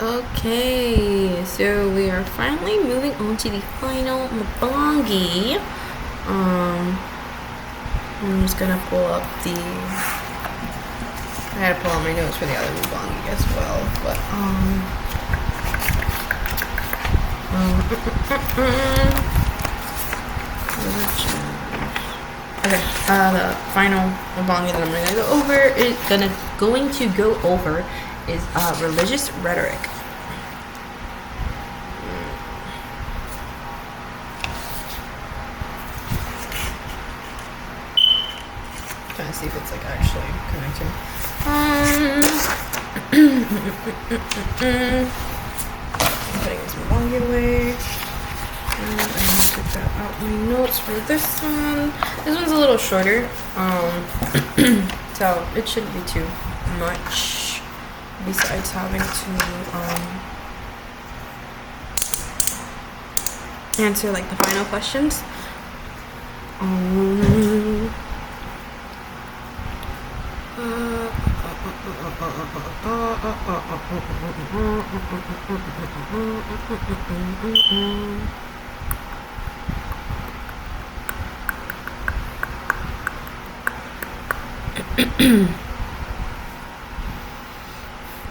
Okay, so we are finally moving on to the final Mabongi. I'm just gonna pull up the. I had to pull out my notes for the other Mabongi as well, but okay. The final Mabongi that I'm going to go over is religious rhetoric. Trying to see if it's like actually connecting. I'm putting this Mabongi away. And I'm gonna check out my notes for this one. This one's a little shorter. So it shouldn't be too much. Besides having to answer like the final questions.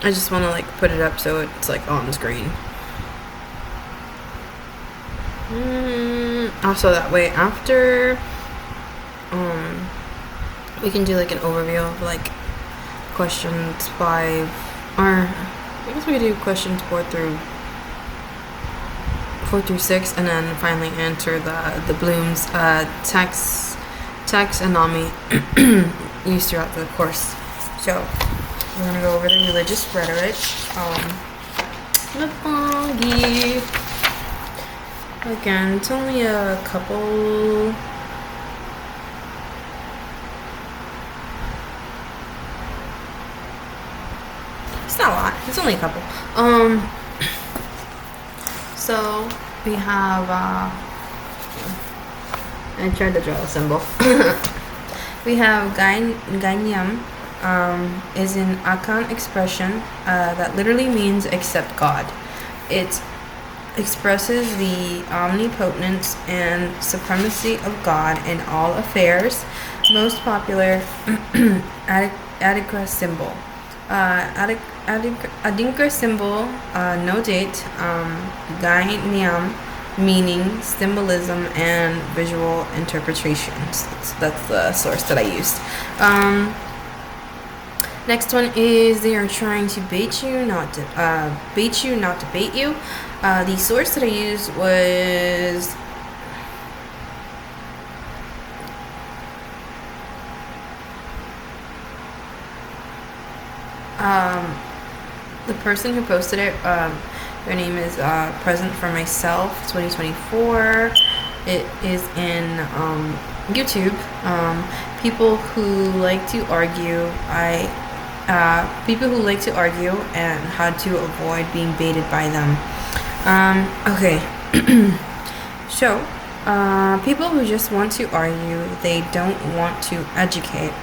I just want to like put it up so it's like on the screen. Also that way after we can do like an overview of like questions 5, or I guess we could do questions 4 through 6, and then finally answer the Bloom's taxonomy used throughout the course. So we're gonna go over the religious rhetoric. Mabongi. Again, it's only a couple. It's not a lot. It's only a couple. So we have. I tried to draw a symbol. We have Gainyam. Is an Akan expression that literally means "except God." It expresses the omnipotence and supremacy of God in all affairs. Most popular Adinkra symbol. Adinkra symbol, no date, Gainyam, meaning, symbolism, and visual interpretations. That's the source that I used. Next one is they are trying to bait you, not to bait you. The source that I used was the person who posted it. Their name is Present for Myself 2024. It is in YouTube. People who like to argue, and how to avoid being baited by them. Okay. So, people who just want to argue, they don't want to educate.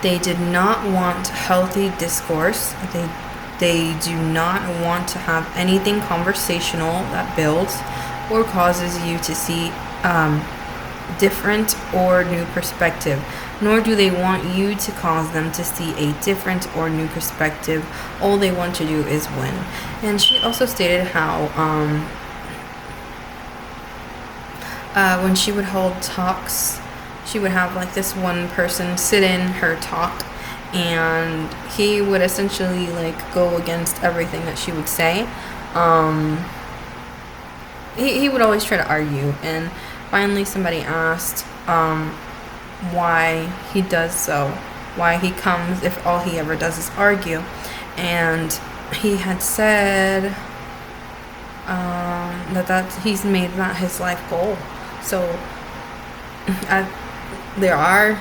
They did not want healthy discourse. They do not want to have anything conversational that builds or causes you to see different or new perspective, nor do they want you to cause them to see a different or new perspective. All they want to do is win. And she also stated how when she would hold talks, she would have like this one person sit in her talk, and he would essentially like go against everything that she would say. He would always try to argue, and finally somebody asked why he does so, why he comes if all he ever does is argue. And he had said that he's made that his life goal. So there are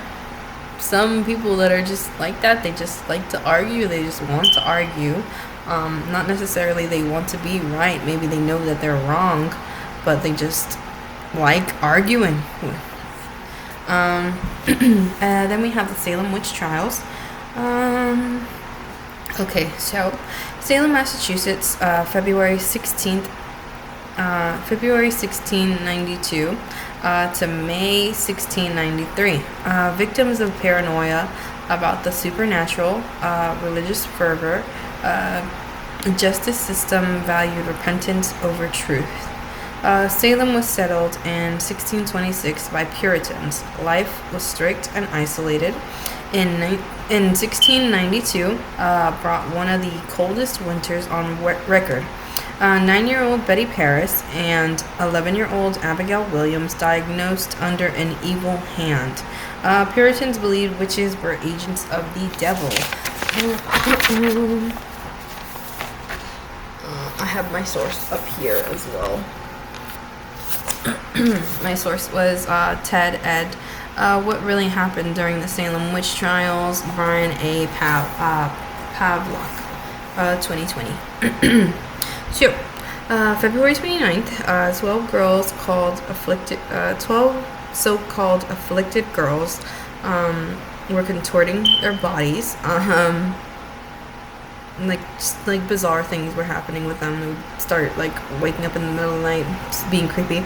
some people that are just like that. They just like to argue. They just want to argue. Not necessarily they want to be right. Maybe they know that they're wrong, but they just like arguing. Then we have the Salem witch trials. Okay, so Salem, Massachusetts, February 1692 to May 1693. Victims of paranoia about the supernatural, religious fervor, justice system valued repentance over truth. Salem was settled in 1626 by Puritans. Life was strict and isolated. In 1692, brought one of the coldest winters on record. 9-year-old Betty Paris and 11-year-old Abigail Williams diagnosed under an evil hand. Puritans believed witches were agents of the devil. I have my source up here as well. My source was Ted Ed. What really happened during the Salem witch trials? Brian A. Pavlock, 2020. So, February 29th, 12 so-called afflicted girls were contorting their bodies. Like bizarre things were happening with them. They would start like waking up in the middle of the night, just being creepy.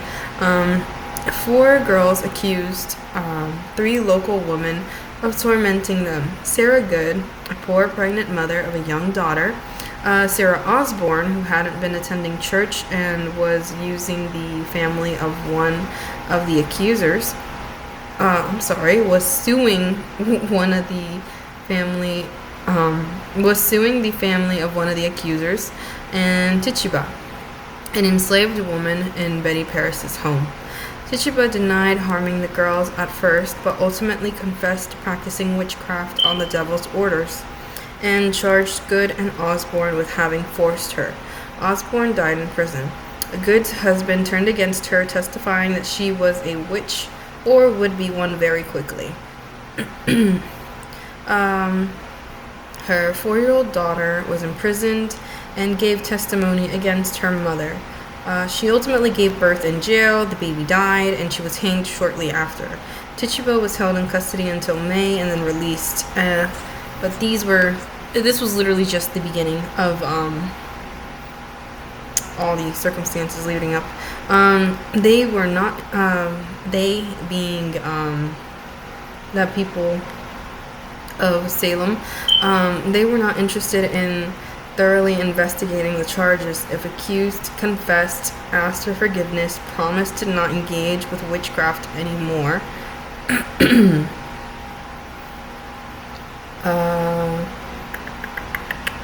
4 girls accused 3 local women of tormenting them. Sarah Good, a poor pregnant mother of a young daughter. Sarah Osborne, who hadn't been attending church and was using the family of one of the accusers. Was suing one of the family. Was suing the family of one of the accusers, and Tituba, an enslaved woman in Betty Paris's home. Tituba denied harming the girls at first, but ultimately confessed to practicing witchcraft on the devil's orders, and charged Good and Osborne with having forced her. Osborne died in prison. Good's husband turned against her, testifying that she was a witch or would be one very quickly. Her 4-year-old daughter was imprisoned and gave testimony against her mother. She ultimately gave birth in jail, the baby died, and she was hanged shortly after. Tituba was held in custody until May and then released. But this was literally just the beginning of all the circumstances leading up. They were not, they being the people of Salem, they were not interested in thoroughly investigating the charges. If accused confessed, asked for forgiveness, promised to not engage with witchcraft anymore.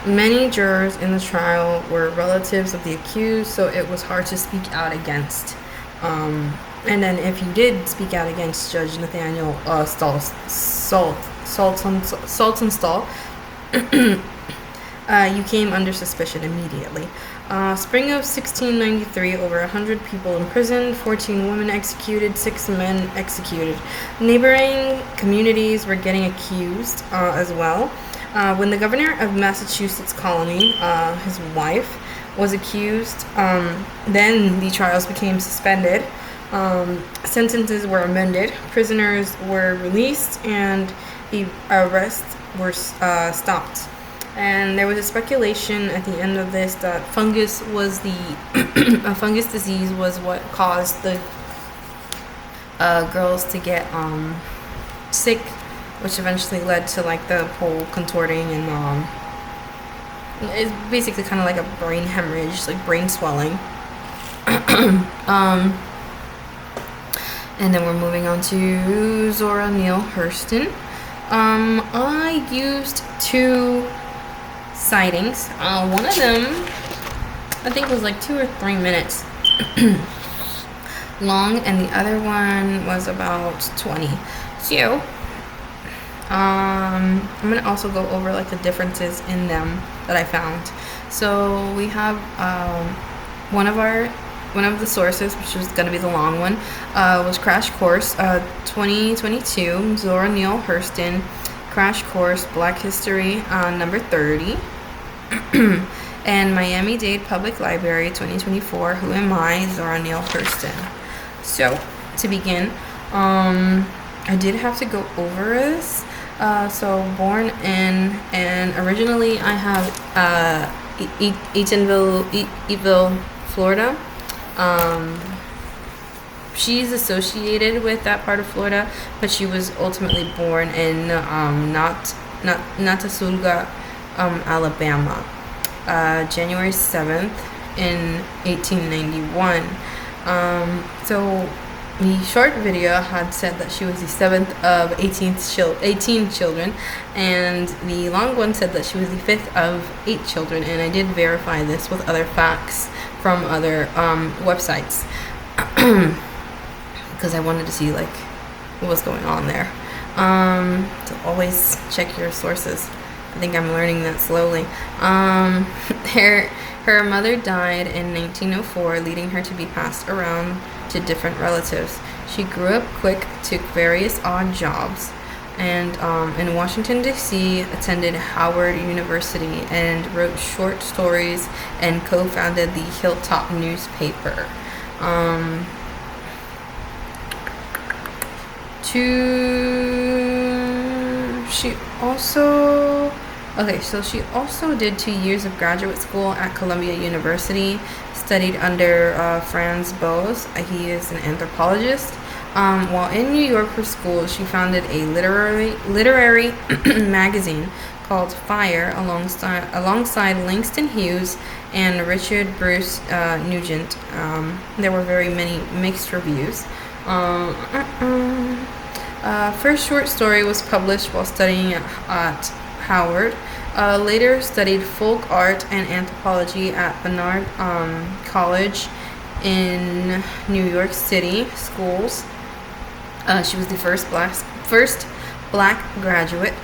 Many jurors in the trial were relatives of the accused, so it was hard to speak out against. And then if you did speak out against Judge Nathaniel Saltonstall, you came under suspicion immediately. Spring of 1693, over 100 people imprisoned, 14 women executed, 6 men executed. Neighboring communities were getting accused as well. When the governor of Massachusetts colony, his wife, was accused, then the trials became suspended. Sentences were amended, prisoners were released, and the arrests were stopped. And there was a speculation at the end of this that fungus was the a fungus disease was what caused the girls to get sick, which eventually led to like the whole contorting and it's basically kind of like a brain hemorrhage, like brain swelling. And then we're moving on to Zora Neale Hurston. I used 2 sightings. One of them, I think, was like 2 or 3 minutes long, and the other one was about 20. So, I'm gonna also go over like the differences in them that I found. So we have one of the sources, which was going to be the long one, was Crash Course 2022, Zora Neale Hurston, Crash Course Black History number 30, and Miami-Dade Public Library 2024, Who Am I? Zora Neale Hurston. So, to begin, I did have to go over this So born in, and originally I have Eatonville, Florida. Um, she's associated with that part of Florida, but she was ultimately born in Natasulga, Alabama, January 7th in 1891. So the short video had said that she was the seventh of 18 children, and the long one said that she was the fifth of 8 children, and I did verify this with other facts from other websites because I wanted to see like what was going on there. So always check your sources. I think I'm learning that slowly. Her mother died in 1904, leading her to be passed around to different relatives. She grew up quick, took various odd jobs, and in Washington, D.C., attended Howard University and wrote short stories and co-founded the Hilltop newspaper. She also did 2 years of graduate school at Columbia University, studied under Franz Boas. He is an anthropologist. While in New York for school, she founded a literary magazine called Fire alongside Langston Hughes and Richard Bruce Nugent. There were very many mixed reviews. First short story was published while studying at Howard. Later studied folk art and anthropology at Barnard College in New York City schools. She was the first black graduate.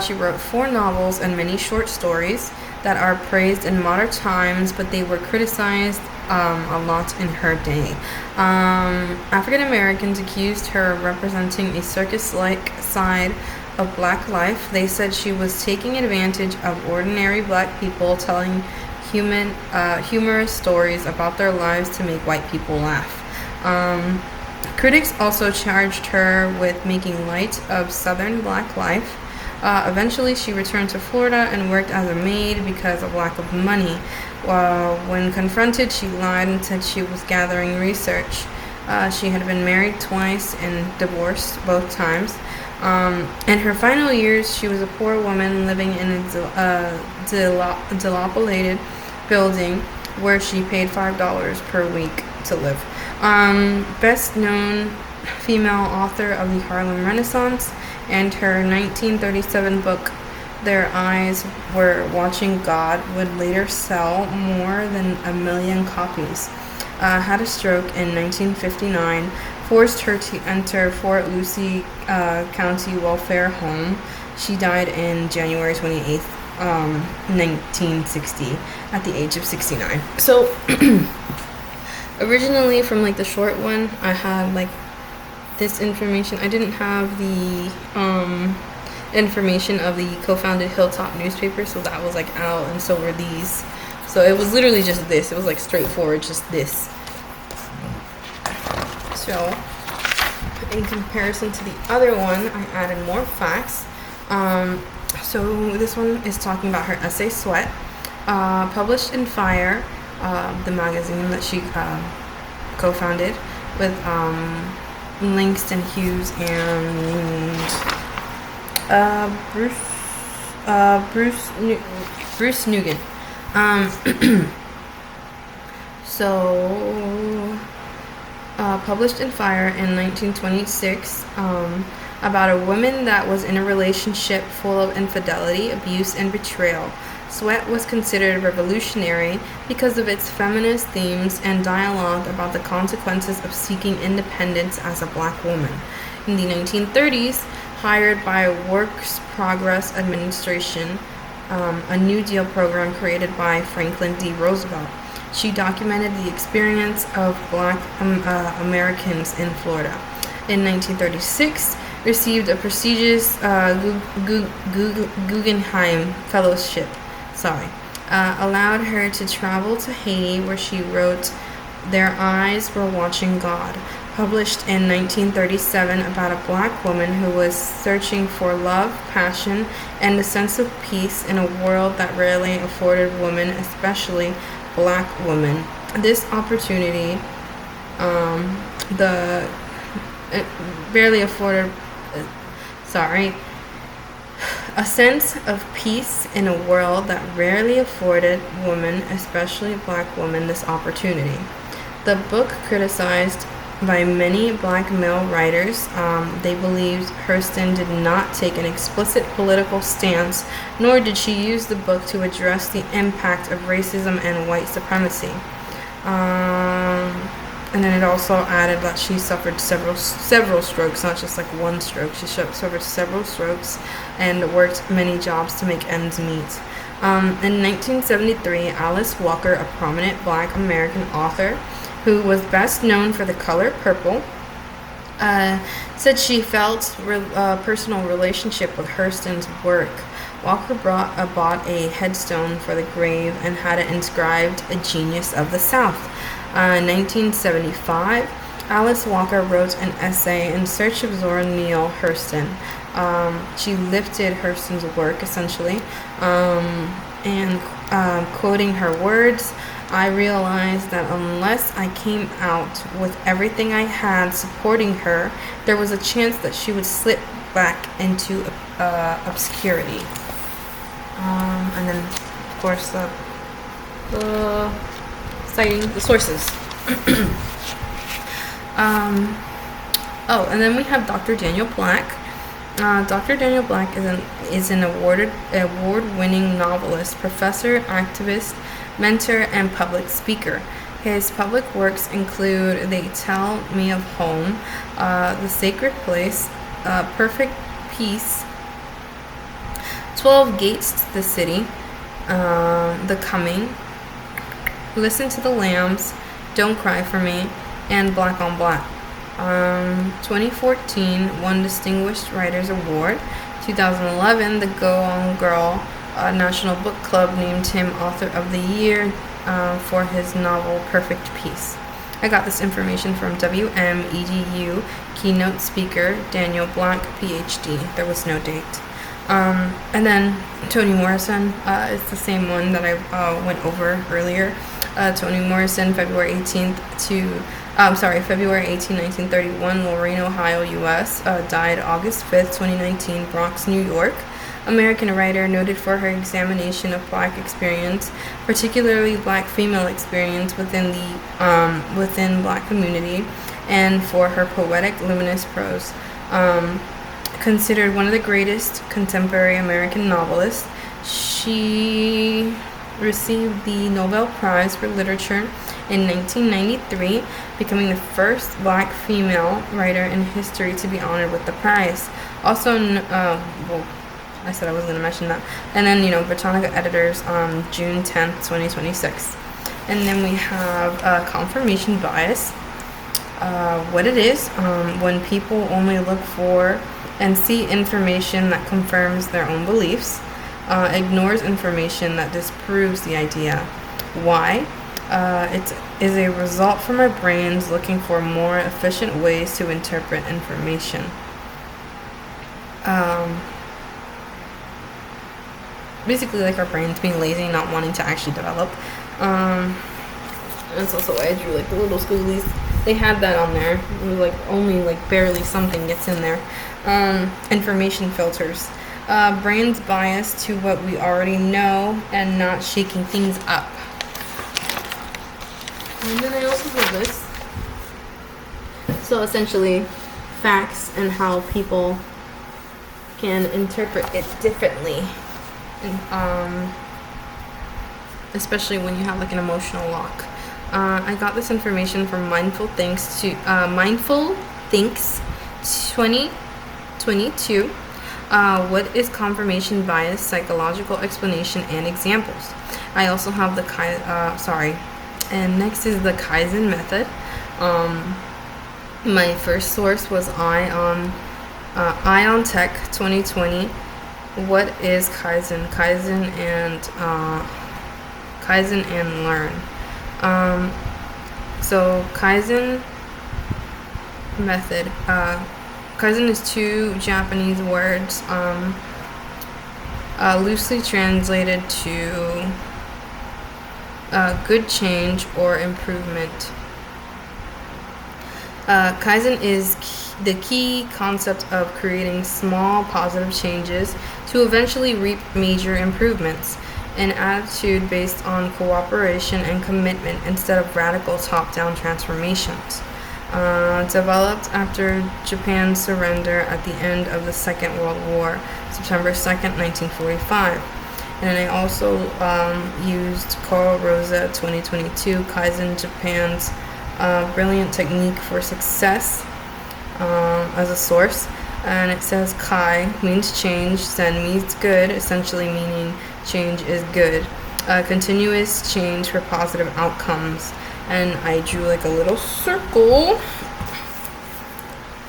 She wrote 4 novels and many short stories that are praised in modern times, but they were criticized a lot in her day. African Americans accused her of representing a circus-like side of black life. They said she was taking advantage of ordinary black people, telling humorous stories about their lives to make white people laugh. Critics also charged her with making light of Southern black life. Eventually, she returned to Florida and worked as a maid because of lack of money. When confronted, she lied and said she was gathering research. She had been married twice and divorced both times. In her final years, she was a poor woman living in a dilapidated building where she paid $5 per week to live. Best known female author of the Harlem Renaissance, and her 1937 book, Their Eyes Were Watching God, would later sell more than 1 million copies. Had a stroke in 1959, forced her to enter Fort Lucie County Welfare Home. She died in January 28th, 1960, at the age of 69. So, originally from like the short one, I had like this information. I didn't have the information of the co-founded Hilltop newspaper, so that was like out, and so were these. So it was literally just this. It was like straightforward, just this. So in comparison to the other one, I added more facts. So this one is talking about her essay Sweat, published in Fire, the magazine that she co-founded with Langston Hughes and Bruce Nugent. Published in Fire in 1926, about a woman that was in a relationship full of infidelity, abuse, and betrayal. Sweat was considered revolutionary because of its feminist themes and dialogue about the consequences of seeking independence as a black woman. In the 1930s, hired by Works Progress Administration, a New Deal program created by Franklin D. Roosevelt, she documented the experience of black Americans in Florida. In 1936, received a prestigious Guggenheim Fellowship. Allowed her to travel to Haiti, where she wrote Their Eyes Were Watching God, published in 1937 about a black woman who was searching for love, passion, and a sense of peace in a world that rarely afforded women, especially black women, this opportunity. The it barely afforded. Sorry. A sense of peace in a world that rarely afforded women, especially black women, this opportunity. The book criticized by many black male writers. They believed Hurston did not take an explicit political stance, nor did she use the book to address the impact of racism and white supremacy. And then it also added that she suffered several strokes, not just like one stroke. She suffered several strokes and worked many jobs to make ends meet. In 1973, Alice Walker, a prominent black American author who was best known for The Color Purple, said she felt a personal relationship with Hurston's work. Walker bought a headstone for the grave and had it inscribed, "A Genius of the South." In 1975, Alice Walker wrote an essay in search of Zora Neale Hurston. She lifted Hurston's work, essentially, and quoting her words, "I realized that unless I came out with everything I had supporting her, there was a chance that she would slip back into obscurity." And then, of course, citing the sources. And then we have Dr. Daniel Black. Dr. Daniel Black is an award-winning novelist, professor, activist, mentor, and public speaker. His public works include They Tell Me of Home, The Sacred Place, Perfect Peace, 12 Gates to the City, The Coming, Listen to the Lambs, Don't Cry for Me, and Black on Black. 2014 won Distinguished Writers Award. 2011, the Go On Girl National Book Club named him Author of the Year for his novel Perfect Peace. I got this information from WMEDU keynote speaker Daniel Black, PhD. There was no date. And then Toni Morrison is the same one that I went over earlier. Toni Morrison, February 18, 1931, Lorain, Ohio, U.S. Died August 5th, 2019, Bronx, New York. American writer noted for her examination of black experience, particularly black female experience within black community, and for her poetic, luminous prose. Considered one of the greatest contemporary American novelists, she received the Nobel Prize for Literature in 1993, becoming the first black female writer in history to be honored with the prize. Also, I said I wasn't going to mention that. And then, Britannica Editors on June 10th, 2026. And then we have confirmation bias. What it is, when people only look for and see information that confirms their own beliefs, ignores information that disproves the idea. Why? It is a result from our brains looking for more efficient ways to interpret information. Basically, like our brains being lazy and not wanting to actually develop. That's also why I drew like the little squigglies. They had that on there. It was like only like barely something gets in there. Information filters. Brain's bias to what we already know and not shaking things up. And then I also have this. So essentially, facts and how people can interpret it differently. Especially when you have like an emotional lock. I got this information from Mindful Thinks 2022. What is confirmation bias, psychological explanation, and examples. I also have the and next is the Kaizen method. My first source was Ion Tech 2020. What is Kaizen? Kaizen and learn. So Kaizen method. Kaizen is two Japanese words, loosely translated to good change or improvement. Kaizen is the key concept of creating small positive changes to eventually reap major improvements. An attitude based on cooperation and commitment instead of radical top-down transformations. Developed after Japan's surrender at the end of the Second World War, September 2nd, 1945. And I also used Carl Rosa 2022, Kaizen Japan's Brilliant Technique for Success as a source. And it says Kai means change, Zen means good, essentially meaning change is good. Continuous change for positive outcomes. And I drew like a little circle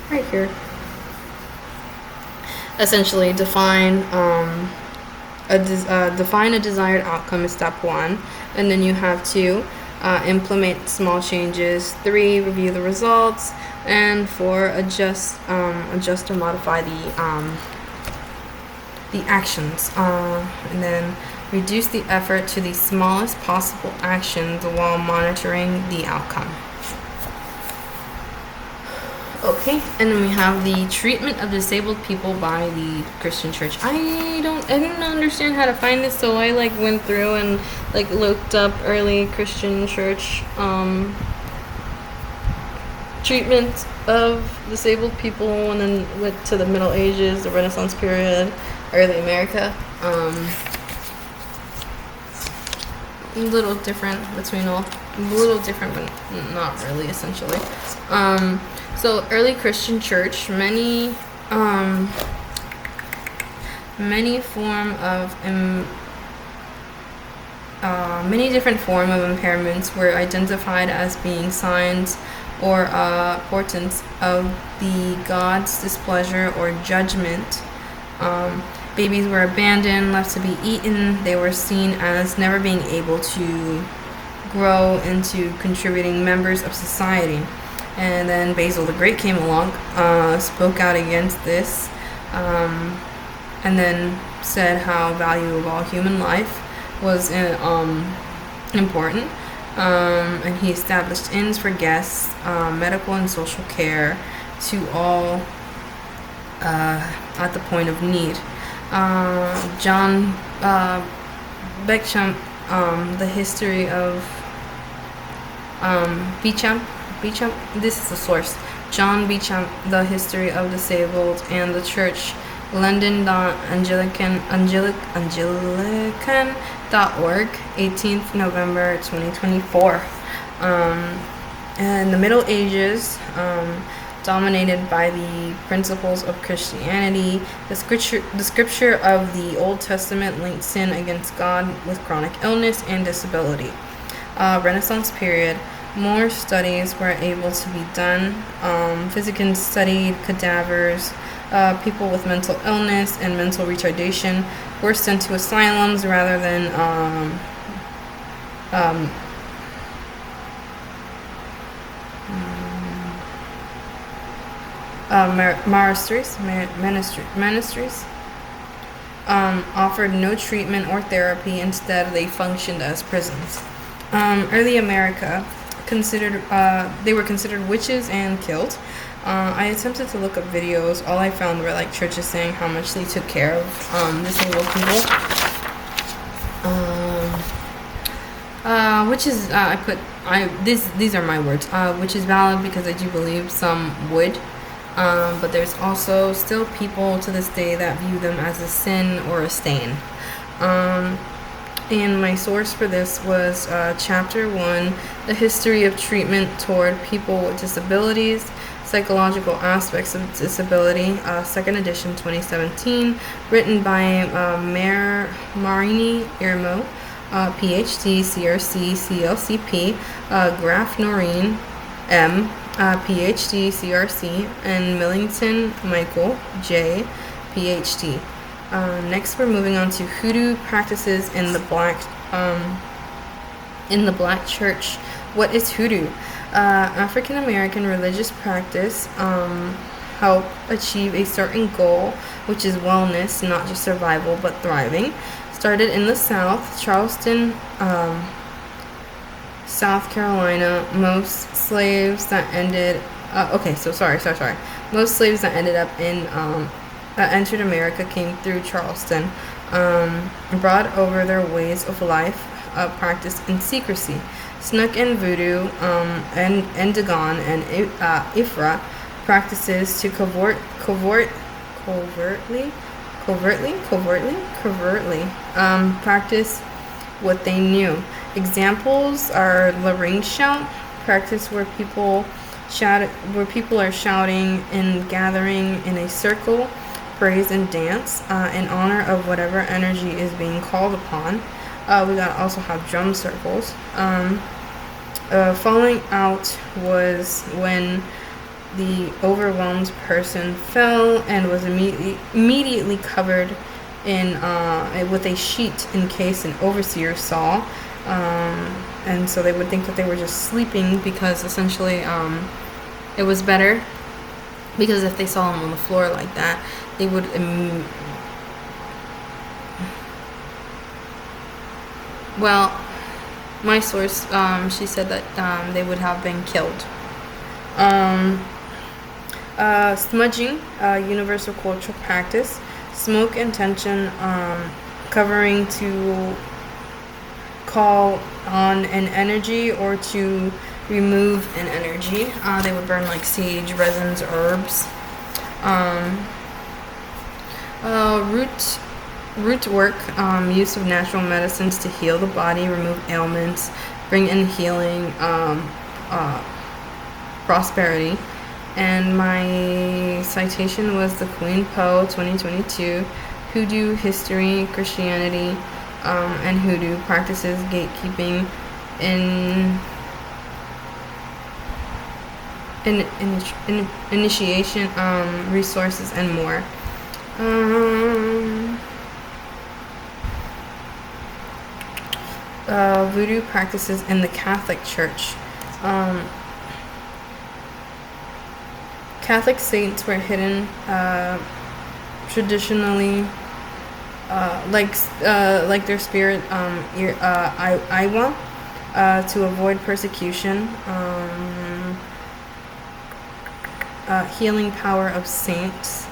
right here. Essentially, define a desired outcome is step 1, and then you have to implement small changes. 3, review the results, and 4, adjust or modify the actions, and then reduce the effort to the smallest possible actions while monitoring the outcome. Okay, and then we have the treatment of disabled people by the Christian Church. I didn't understand how to find this, so I went through and looked up early Christian Church treatment of disabled people, and then went to the Middle Ages, the Renaissance period, early America. A little different between all. A little different, but not really, essentially. So early Christian Church, many different form of impairments were identified as being signs or portents of the God's displeasure or judgment. Babies were abandoned, left to be eaten. They were seen as never being able to grow into contributing members of society. And then Basil the Great came along, spoke out against this, and then said how value of all human life was important. And he established inns for guests, medical and social care to all at the point of need. John Beauchamp, the history of Beauchamp, this is the source. John Beauchamp, the history of disabled and the church, Anglican.org, 18th November 2024. And the Middle Ages, dominated by the principles of Christianity. The scripture of the Old Testament linked sin against God with chronic illness and disability. Renaissance period, more studies were able to be done. Physicians studied cadavers. People with mental illness and mental retardation were sent to asylums rather than ministries offered no treatment or therapy. Instead, they functioned as prisons. Early America they were considered witches and killed. I attempted to look up videos. All I found were churches saying how much they took care of disabled people. Which is these are my words. Which is valid because I do believe some would. But there's also still people to this day that view them as a sin or a stain. And my source for this was Chapter 1, The History of Treatment Toward People with Disabilities, Psychological Aspects of Disability, 2nd edition, 2017, written by Marini Irmo, PhD, CRC, CLCP, Graf Noreen, M., PhD, CRC, and Millington Michael, J., PhD. Next, we're moving on to hoodoo practices in the black church. What is hoodoo? African American religious practice help achieve a certain goal, which is wellness, not just survival but thriving. Started in the South, Charleston, South Carolina. Most slaves that ended Most slaves that ended up in that entered America came through Charleston, brought over their ways of life, practiced in secrecy. Snook and voodoo, and Dagon and Ifra practices to covertly practice what they knew. Examples are the ring shout, practice where people are shouting and gathering in a circle, praise and dance in honor of whatever energy is being called upon. We gotta also have drum circles. Falling out was when the overwhelmed person fell and was immediately covered in with a sheet in case an overseer saw, and so they would think that they were just sleeping, because essentially it was better, because if they saw them on the floor like that, they would well, my source, she said that they would have been killed. Smudging, universal cultural practice. Smoke intention, covering to call on an energy or to remove an energy. They would burn like sage, resins, herbs. Root work, use of natural medicines to heal the body, remove ailments, bring in healing, prosperity. And my citation was the Queen Poe 2022, Hoodoo History, Christianity, and Hoodoo Practices, Gatekeeping, initiation, resources, and more. Voodoo practices in the Catholic Church. Catholic saints were hidden traditionally, like their spirit, Iwa, to avoid persecution. Healing power of saints,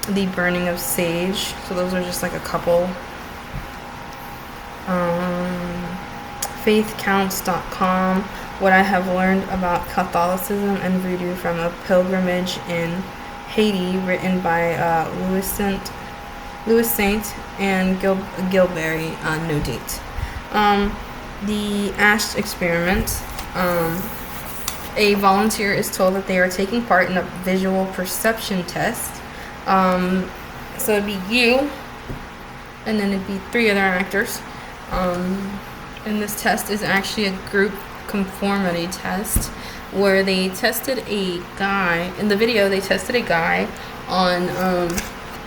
the burning of sage. So those are just like a couple. Faithcounts.com, what I have learned about Catholicism and voodoo from a pilgrimage in Haiti, written by Louis Saint and Gilberry, no date. The Ash experiment. A volunteer is told that they are taking part in a visual perception test. So it'd be you, and then it'd be 3 other actors. And this test is actually a group conformity test, where they tested a guy. In the video, they tested a guy on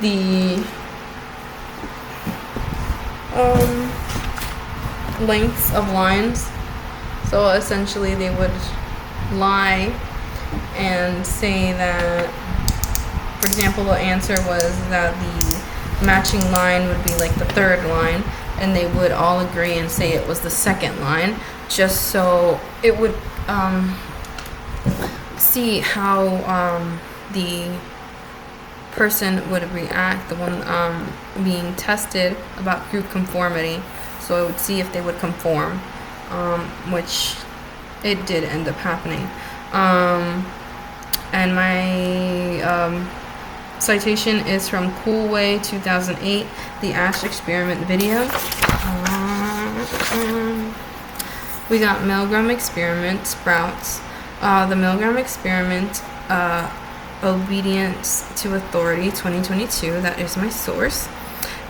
the lengths of lines. So essentially, they would lie and say that, for example, the answer was that the matching line would be like the 3rd line, and they would all agree and say it was the 2nd line, just so it would see how the person would react, the one being tested about group conformity. So it would see if they would conform, which it did end up happening. And my citation is from Coolway 2008, the Ash Experiment video. We got Milgram Experiment, Sprouts. The Milgram Experiment, Obedience to Authority 2022, that is my source.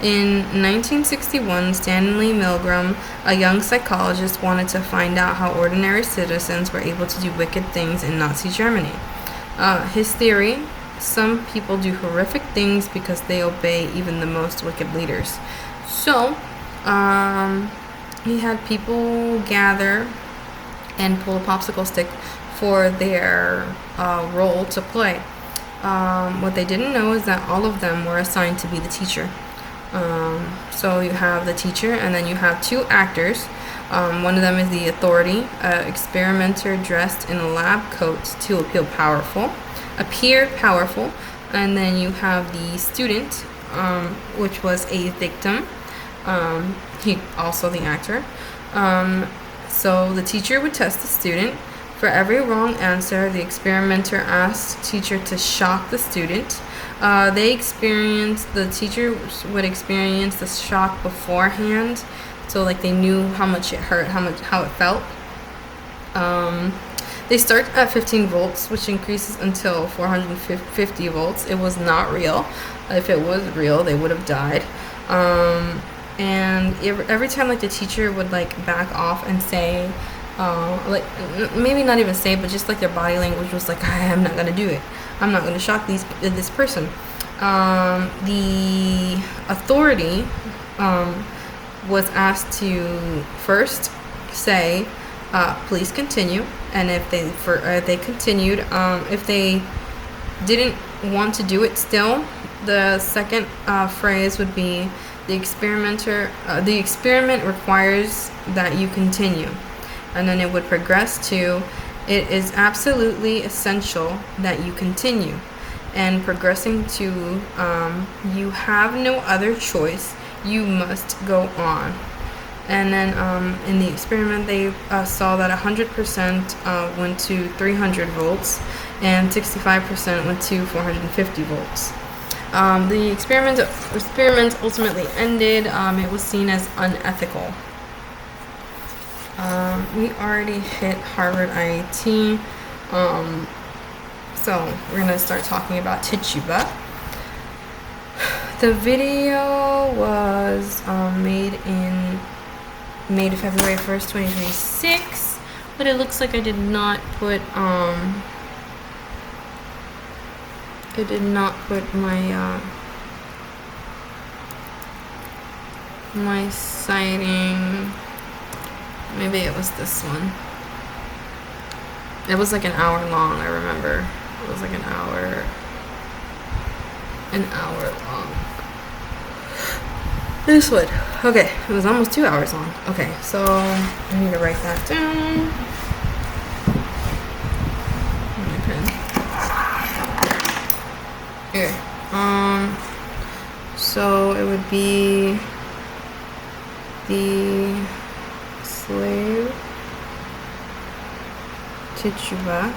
In 1961, Stanley Milgram, a young psychologist, wanted to find out how ordinary citizens were able to do wicked things in Nazi Germany. His theory: some people do horrific things because they obey even the most wicked leaders. So, he had people gather and pull a popsicle stick for their role to play. What they didn't know is that all of them were assigned to be the teacher. So you have the teacher, and then you have two actors. One of them is the authority, experimenter dressed in a lab coat to appear powerful, and then you have the student, which was a victim. He also the actor. So the teacher would test the student. For every wrong answer, the experimenter asked teacher to shock the student. The teacher would experience the shock beforehand, so like they knew how much it hurt, how it felt. They start at 15 volts, which increases until 450 volts. It was not real. If it was real, they would have died. And every time like the teacher would like back off and say, like maybe not even say, but just like their body language was like, I'm not gonna do it. I'm not gonna shock this person. The authority was asked to first say, please continue. And if they continued, if they didn't want to do it still, the second phrase would be the experiment requires that you continue. And then it would progress to, it is absolutely essential that you continue. And progressing to, you have no other choice, you must go on. And then in the experiment, they saw that 100% went to 300 volts and 65% went to 450 volts. The experiment ultimately ended. It was seen as unethical. We already hit Harvard IIT, so we're gonna start talking about Tituba. The video was made February 1st, 2026, but it looks like I did not put my citing. Maybe it was this one. It was like an hour long, I remember. It was like an hour long. This one. Okay, it was almost 2 hours long. Okay, so I need to write that down. My pen. Here. So it would be the slave Tituba,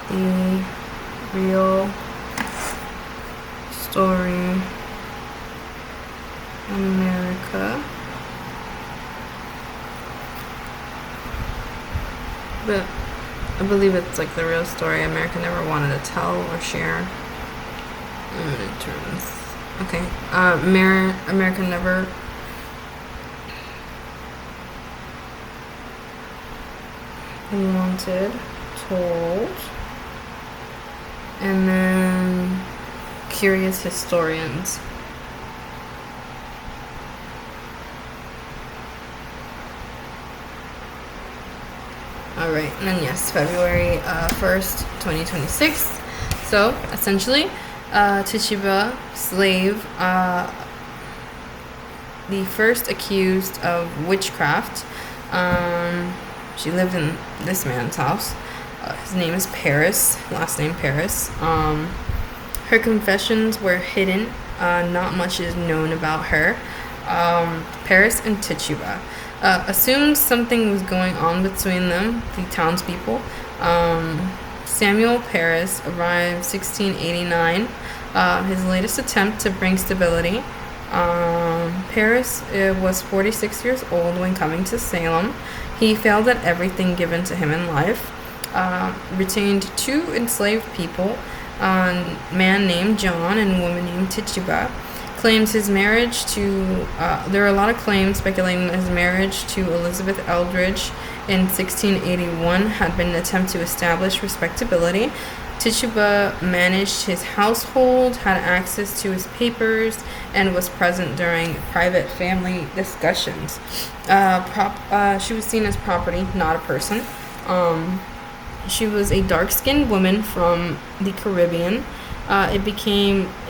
the real story, America. But I believe it's like the real story America never wanted to tell or share. I'm gonna turn this. Okay. America never wanted told. And then curious historians. Alright, and then yes, February 1st, 2026. So, essentially, Tituba, slave, the first accused of witchcraft. She lived in this man's house. His name is Paris, last name Paris. Her confessions were hidden. Not much is known about her. Paris and Tituba assumed something was going on between them, the townspeople. Samuel Paris arrived 1689. His latest attempt to bring stability. Paris was 46 years old when coming to Salem. He failed at everything given to him in life. Retained two enslaved people, a man named John and a woman named Tituba. Claims his marriage to, there are a lot of claims speculating that his marriage to Elizabeth Eldridge in 1681 had been an attempt to establish respectability. Tituba managed his household, had access to his papers, and was present during private family discussions. She was seen as property, not a person. She was a dark-skinned woman from the Caribbean.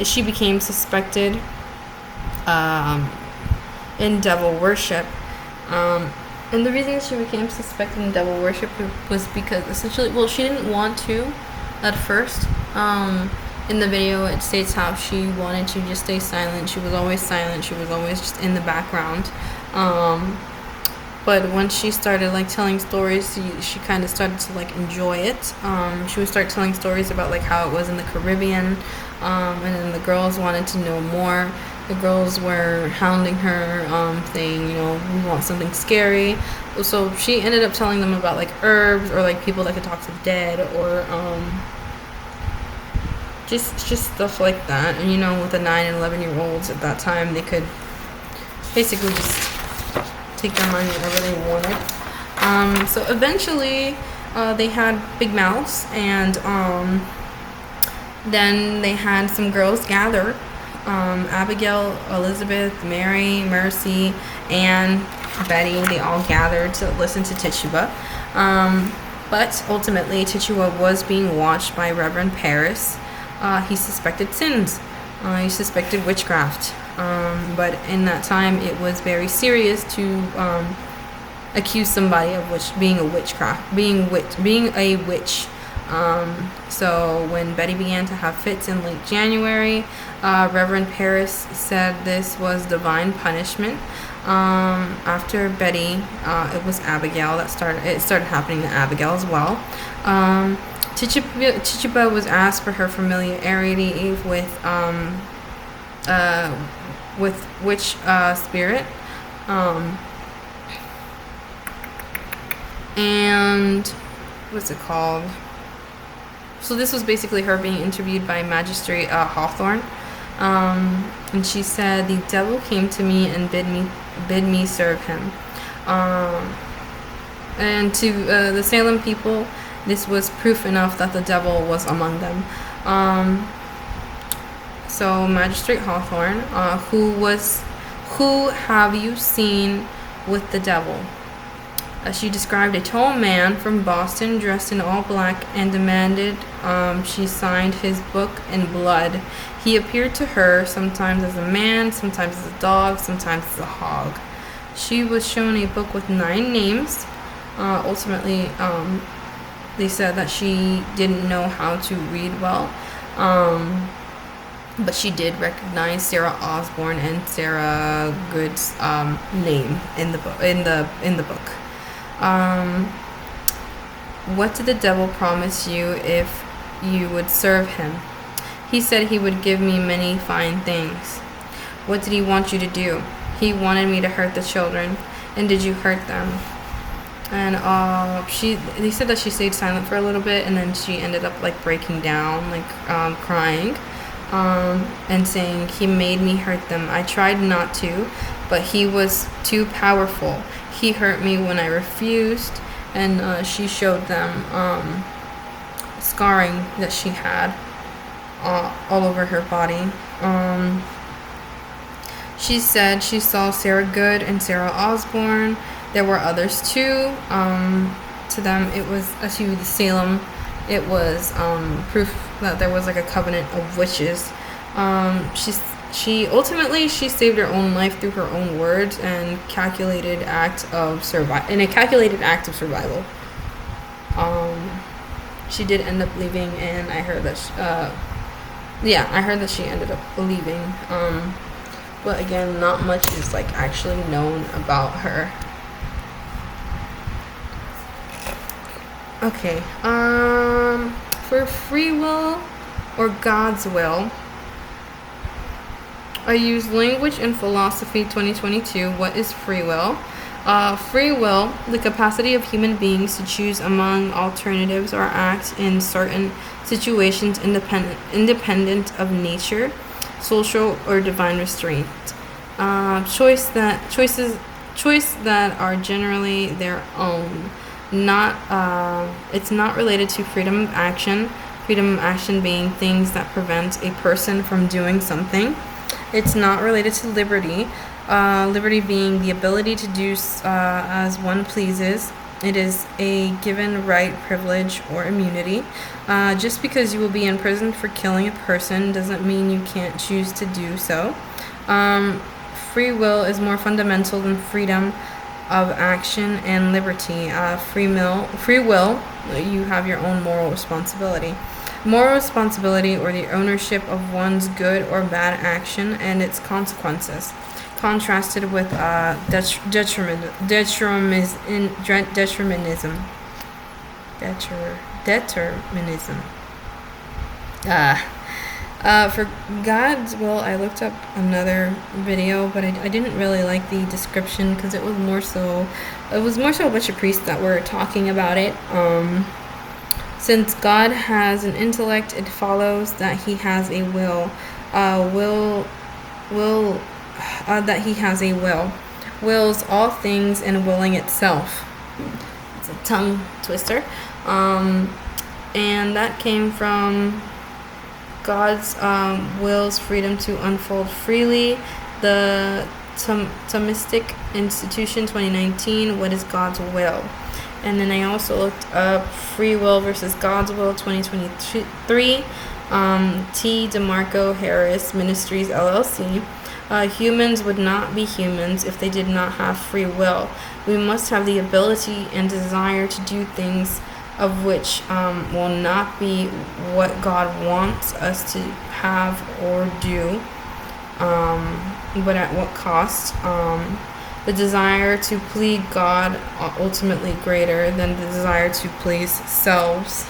She became suspected in devil worship. And the reason she became suspected in devil worship was because essentially, well, she didn't want to at first. In the video, it states how she wanted to just stay silent. She was always silent. She was always just in the background. But once she started like telling stories, she kind of started to like enjoy it. She would start telling stories about like how it was in the Caribbean, and then the girls wanted to know more. The girls were hounding her, saying, we want something scary. So she ended up telling them about like herbs or like people that could talk to the dead, or just stuff like that. And with the 9 and 11-year-olds at that time, they could basically just take their money wherever they wanted. So eventually, they had big mouths, and then they had some girls gather. Abigail, Elizabeth, Mary, Mercy, Anne, Betty, they all gathered to listen to Tituba. But ultimately, Tituba was being watched by Reverend Paris. He suspected sins. He suspected witchcraft. But in that time, it was very serious to accuse somebody of being a witch. So when Betty began to have fits in late January, Reverend Paris said this was divine punishment. After Betty, it was Abigail it started happening to Abigail as well. Tituba was asked for her familiarity with witch spirit, and what's it called? So this was basically her being interviewed by Magistrate Hawthorne, and she said, "The devil came to me and bid me serve him." And to the Salem people, this was proof enough that the devil was among them. So Magistrate Hawthorne, who have you seen with the devil? She described a tall man from Boston dressed in all black and demanded she signed his book in blood. He appeared to her sometimes as a man, sometimes as a dog, sometimes as a hog. She was shown a book with 9 names. Ultimately, they said that she didn't know how to read well, but she did recognize Sarah Osborne and Sarah Good's name in the book. What did the devil promise you if you would serve him? He said he would give me many fine things. What did he want you to do? He wanted me to hurt the children. And did you hurt them? And they said that she stayed silent for a little bit, and then she ended up like breaking down, like crying, and saying, "He made me hurt them. I tried not to, but he was too powerful. He hurt me when I refused." And she showed them scarring that she had all over her body. She said she saw Sarah Good and Sarah Osborne. There were others too. To them, it was, to the Salem, it was proof that there was like a covenant of witches. She ultimately saved her own life through her own words and calculated act of survival. She did end up leaving, and I heard that she ended up leaving. But again, not much is like actually known about her. Okay. For free will or God's will, I use Language and Philosophy 2022. What is free will? Free will, the capacity of human beings to choose among alternatives or act in certain situations independent of nature, social, or divine restraint. Choice that are generally their own. It's not related to freedom of action. freedom of action being things that prevent a person from doing something. It's not related to liberty. Liberty being the ability to do as one pleases. It is a given right, privilege, or immunity. Just because you will be imprisoned for killing a person doesn't mean you can't choose to do so. Free will is more fundamental than freedom of action and liberty. Free will, you have your own moral responsibility. Moral responsibility, or the ownership of one's good or bad action and its consequences, contrasted with determinism. For God's will, I looked up another video, but I didn't really like the description because it was more so a bunch of priests that were talking about it. Since God has an intellect, it follows that He has a will. That He has a will. Wills all things and willing itself. It's a tongue twister. And that came from God's will's freedom to unfold freely. The Thomistic Institution 2019, What is God's Will? And then I also looked up Free Will versus God's Will 2023, T. DeMarco Harris Ministries, LLC. Humans would not be humans if they did not have free will. We must have the ability and desire to do things of which will not be what God wants us to have or do, but at what cost. The desire to please God ultimately greater than the desire to please selves.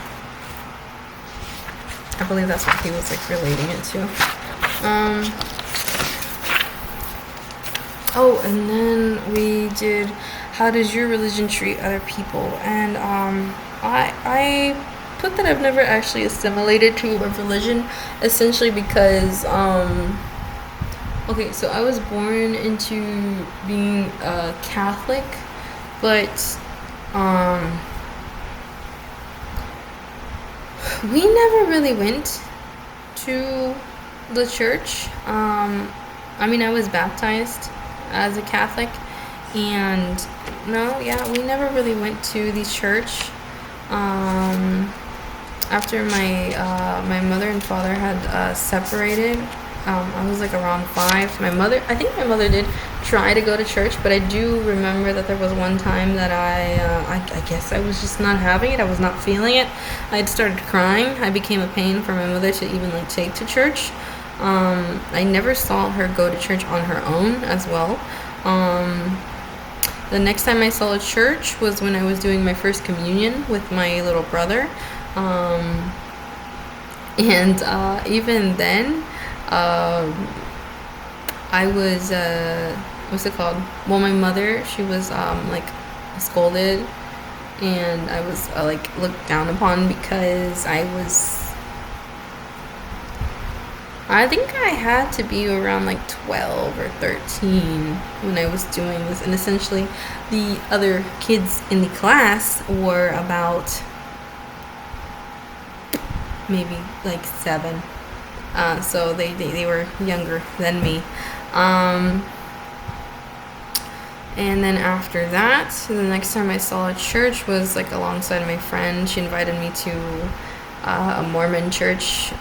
I believe that's what he was relating it to. And then we did, how does your religion treat other people? And I put that I've never actually assimilated to a religion, essentially because so I was born into being a Catholic, but we never really went to the church. I was baptized as a Catholic, and we never really went to the church. After my mother and father had separated, I was around 5. I think my mother did try to go to church, but I do remember that there was one time that I guess I was just not having it. I was not feeling it. I had started crying. I became a pain for my mother to even take to church. I never saw her go to church on her own as well. The next time I saw a church was when I was doing my first communion with my little brother. Even then, I was, what's it called? Well, my mother, she was, scolded, and I was, looked down upon because I think I had to be around 12 or 13 when I was doing this, and essentially the other kids in the class were about maybe 7. So they were younger than me. And then after that, the next time I saw a church was alongside my friend. She invited me to a Mormon church.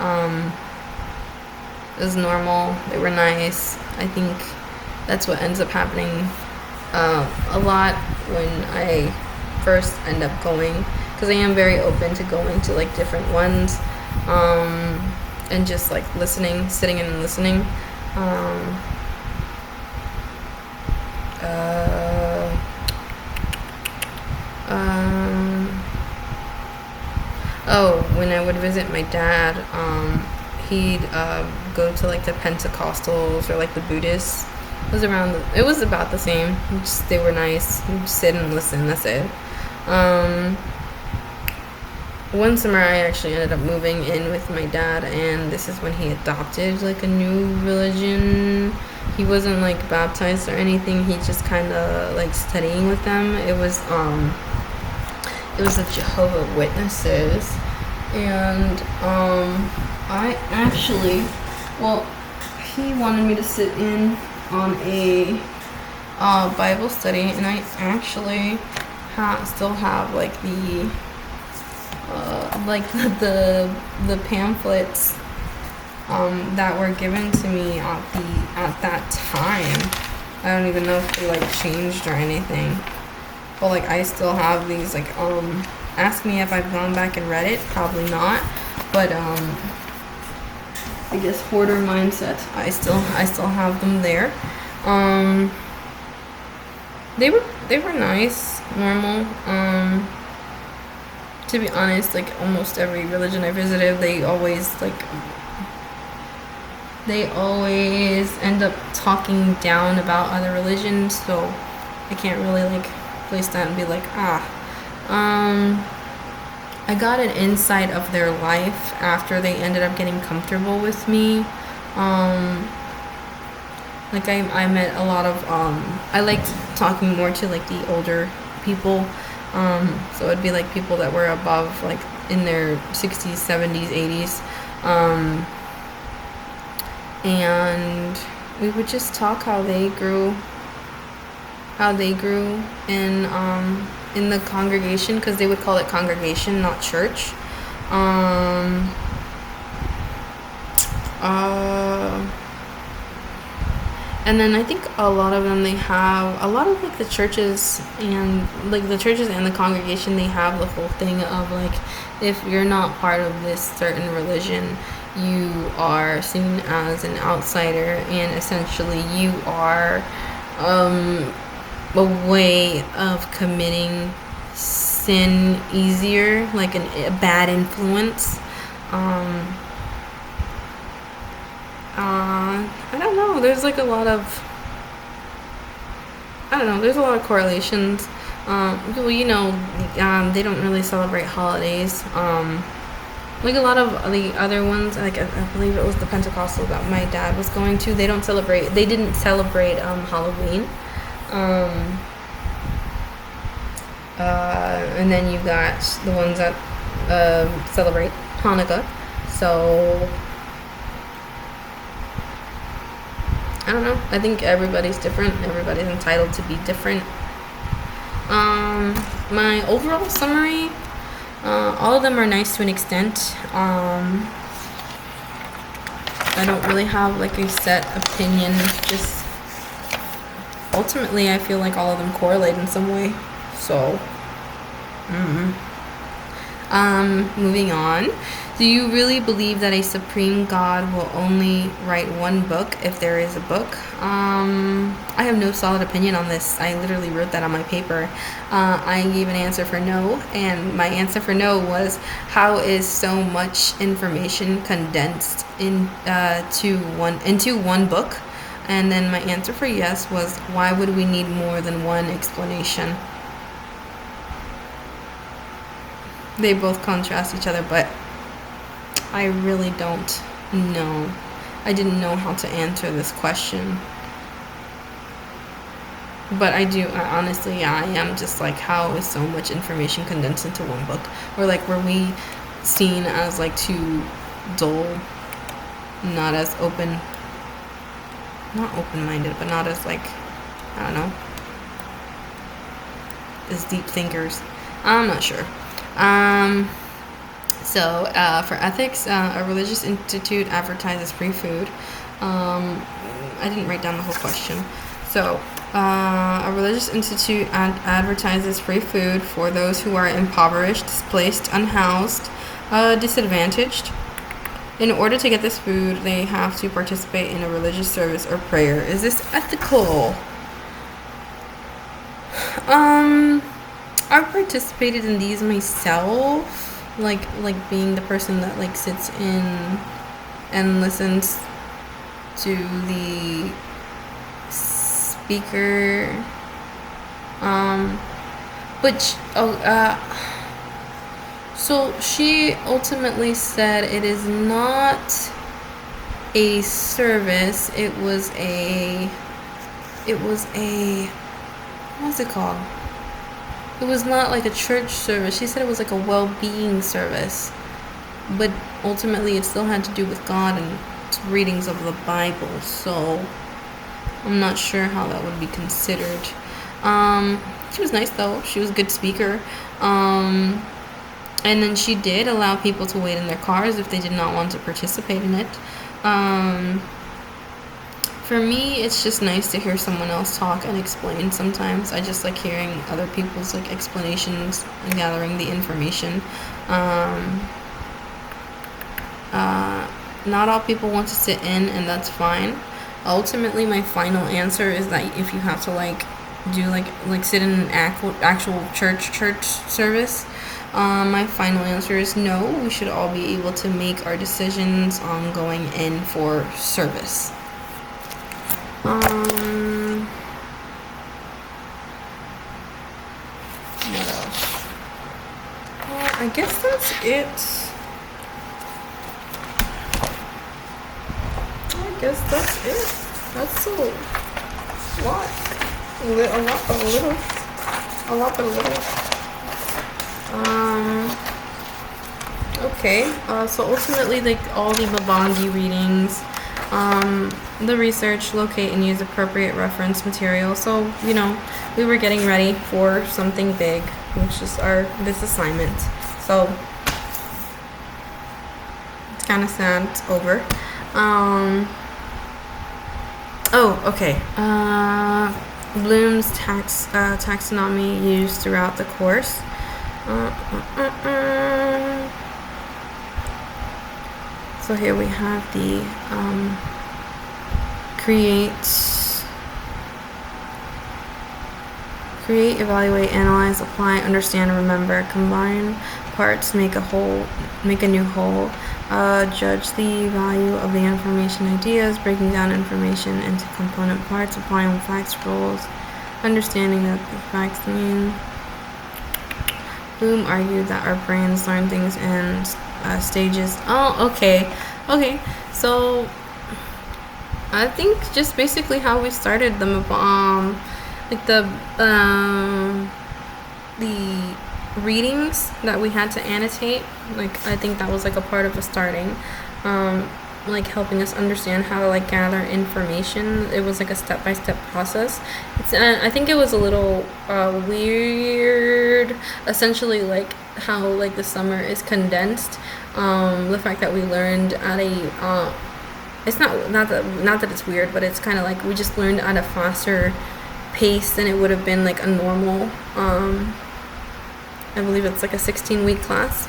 It was normal. They were nice. I think that's what ends up happening a lot when I first end up going, because I am very open to going to different ones, and just listening, sitting and listening. When I would visit my dad, he'd go to the Pentecostals or the Buddhists. It was about the same. They were nice. You'd sit and listen. That's it. One summer I actually ended up moving in with my dad, and this is when he adopted a new religion. He wasn't baptized or anything. He just kind of studying with them. It was the Jehovah's Witnesses. And I actually, well, he wanted me to sit in on a Bible study, and I actually still have like the pamphlets that were given to me at that time. I don't even know if they like changed or anything, but like I still have these. Like ask me if I've gone back and read it. Probably not, but I guess hoarder mindset. I still have them there. They were nice, normal. To be honest, like almost every religion I visited, they always end up talking down about other religions. So I can't really like place that and be like, I got an insight of their life after they ended up getting comfortable with me. Like I met a lot of I liked talking more to like the older people. So it'd be like people that were above, like in their 60s, 70s, 80s. And we would just talk how they grew in the congregation, because they would call it congregation, not church. And then I think a lot of them, they have a lot of like the churches and the congregation, they have the whole thing of like, if you're not part of this certain religion, you are seen as an outsider, and essentially you are a way of committing sin easier, like a bad influence. I don't know. There's like a lot of, there's a lot of correlations. Well, they don't really celebrate holidays. Like a lot of the other ones, like I believe it was the Pentecostal that my dad was going to. They didn't celebrate Halloween. And then you got the ones that celebrate Hanukkah. So I don't know. I think everybody's different. Everybody's entitled to be different. My overall summary, all of them are nice to an extent. I don't really have like a set opinion. Just ultimately, I feel like all of them correlate in some way. So, moving on. Do you really believe that a supreme God will only write one book, if there is a book? I have no solid opinion on this. I literally wrote that on my paper. I gave an answer for no, and my answer for no was, how is so much information condensed into one book? And then my answer for yes was, why would we need more than one explanation? They both contrast each other, but I really don't know. I didn't know how to answer this question. But I am just like, how is so much information condensed into one book? Or like, were we seen as like too dull, not as not open-minded, but not as like, I don't know, as deep thinkers? I'm not sure. So for ethics, a religious institute advertises free food. I didn't write down the whole question. So a religious institute advertises free food for those who are impoverished, displaced, unhoused, disadvantaged. In order to get this food, they have to participate in a religious service or prayer. Is this ethical? I've participated in these myself. Like being the person that like sits in and listens to the speaker. So she ultimately said it is not a service. It was a what's it called? It was not like a church service. She said it was like a well-being service. but ultimately it still had to do with God and readings of the Bible, so I'm not sure how that would be considered. She was nice though. She was a good speaker. And then she did allow people to wait in their cars if they did not want to participate in it. For me, it's just nice to hear someone else talk and explain sometimes. I just like hearing other people's like explanations and gathering the information. Not all people want to sit in, and that's fine. Ultimately, my final answer is that if you have to like do like sit in an actual church service, my final answer is no. We should all be able to make our decisions on going in for service. What else? I guess that's it. That's a lot. A little. Okay. So ultimately, like all the Mabangi readings, the research, locate and use appropriate reference material. So, we were getting ready for something big, which is this assignment. So it's kind of sad it's over. Okay. Bloom's taxonomy used throughout the course. So here we have the create, evaluate, analyze, apply, understand, remember, combine parts, make a new whole, judge the value of the information, ideas, breaking down information into component parts, applying facts, rules, understanding that the facts mean. Bloom argued that our brains learn things in stages. Okay. So I think just basically how we started the readings that we had to annotate. Like I think that was like a part of the starting. Like helping us understand how to like gather information. It was like a step-by-step process. I think it was a little weird, essentially, like how like the summer is condensed. The fact that we learned at a it's not that it's weird, but it's kind of like we just learned at a faster pace than it would have been like a normal I believe it's like a 16-week class.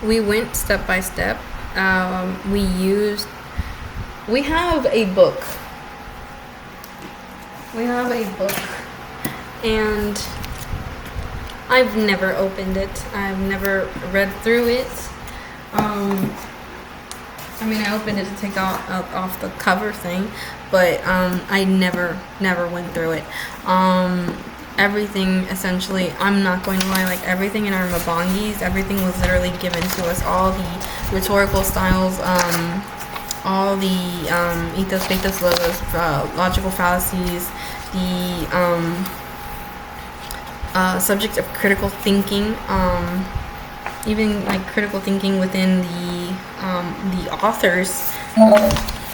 We went step by step. We have a book. And I've never opened it. I've never read through it. I opened it to take off the cover thing, but I never went through it. Everything, essentially, I'm not going to lie, like everything in our Mabangis, everything was literally given to us. All the rhetorical styles, all the ethos, pathos, logos, logical fallacies, the subject of critical thinking, even like critical thinking within the authors,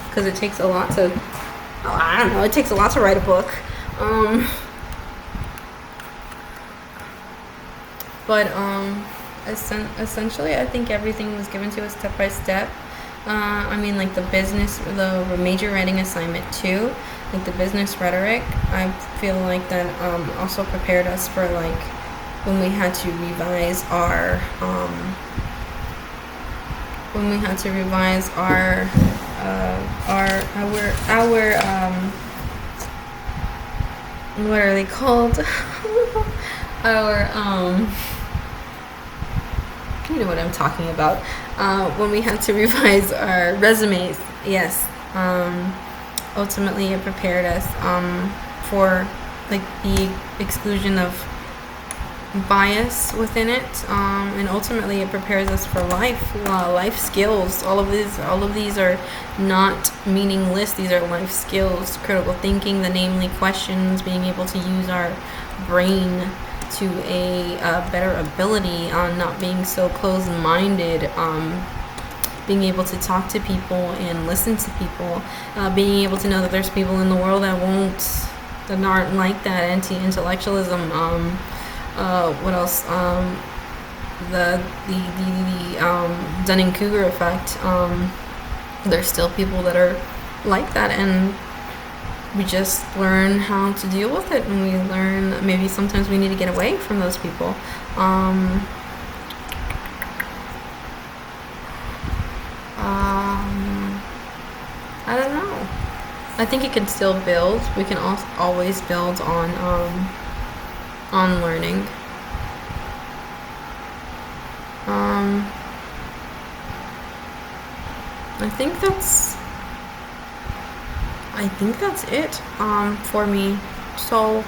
because it takes a lot to, it takes a lot to write a book. But essentially, I think everything was given to us step by step. Like the major writing assignment too, like the business rhetoric. I feel like that also prepared us for like when we had to revise our what are they called? You know what I'm talking about. When we had to revise our resumes, yes. Ultimately, it prepared us for like the exclusion of bias within it, and ultimately it prepares us for life skills. All of these are not meaningless. These are life skills: critical thinking, the namely questions, being able to use our brain to a better ability, on not being so closed-minded, being able to talk to people and listen to people, being able to know that there's people in the world that aren't like that. Anti-intellectualism. What else? The Dunning-Kruger effect. There's still people that are like that, and we just learn how to deal with it, and we learn that maybe sometimes we need to get away from those people. I don't know. I think it can still build. We can always build on learning. I think that's it for me. So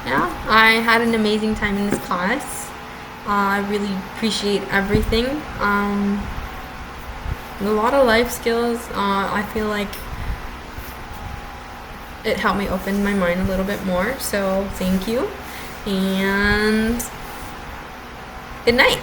yeah, I had an amazing time in this class. I really appreciate everything. A lot of life skills. I feel like it helped me open my mind a little bit more. So thank you, and good night.